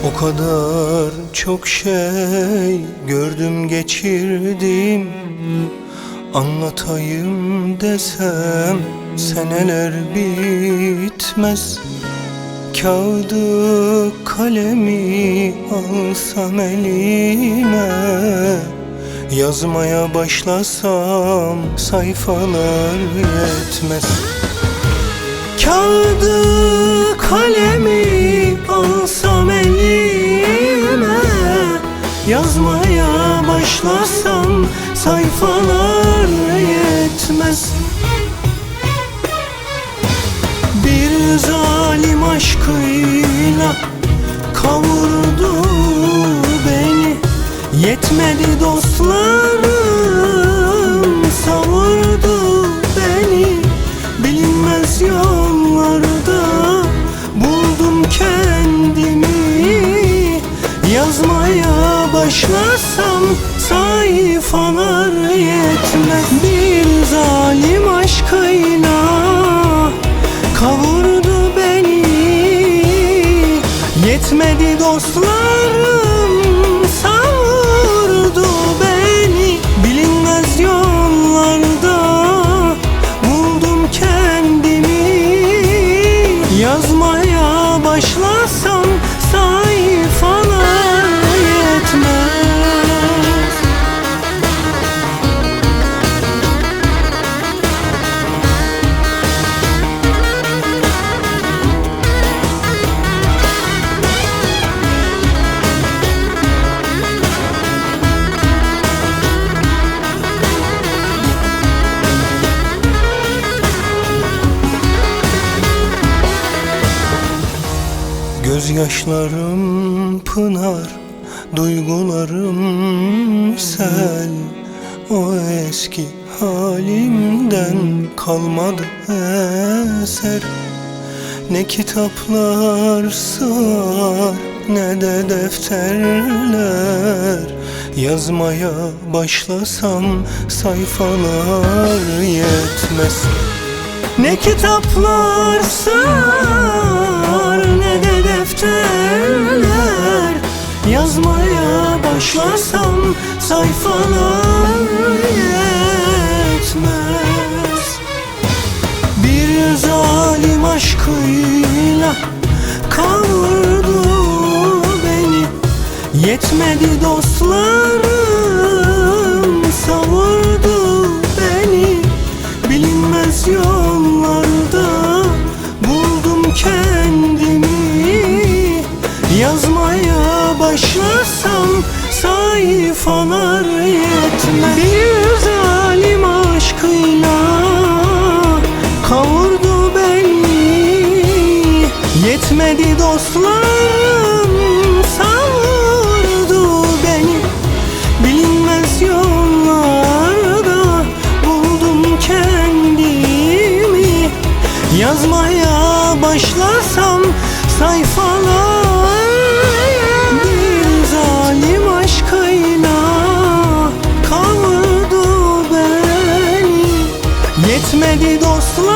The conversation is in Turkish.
O kadar çok şey gördüm geçirdim, anlatayım desem seneler bitmez. Kağıdı kalemi alsam elime, yazmaya başlasam sayfalar yetmez. Kağıdı kalemi alsam elime, yazmaya başlasam sayfalar yetmez. Bir zalim aşkıyla kavurdu beni, yetmedi dostlarım savurdu beni. Bilinmez yollarda buldum kendimi, yazmaya başlasam sayfalar yetmez. Bir zalim aşkıyla kavurdu beni, yetmedi dostlarım savurdu beni. Bilinmez yollarda buldum kendimi, yazmaya başlasam sayfalar yetmez. Gözyaşlarım pınar, duygularım sel. O eski halimden kalmadı eser. Ne kitaplar sığar ne de defterler, yazmaya başlasam sayfalar yetmez. Ne kitaplar sığar ne de defterler, yazmaya başlasam sayfalar yetmez. Bir zalim aşkıyla kavurdu beni, yetmedi dostlarım savurdu beni. Bilinmez yollarda buldum kendimi, yazmaya başlasam sayfalar yetmez. Bir zalim aşkıyla kavurdu beni, yetmedi dostlarım savurdu beni. Bilinmez yollarda buldum kendimi, yazmaya başlasam sayfalar. Bir zalim aşkıyla kavurdu beni, yetmedi dostlar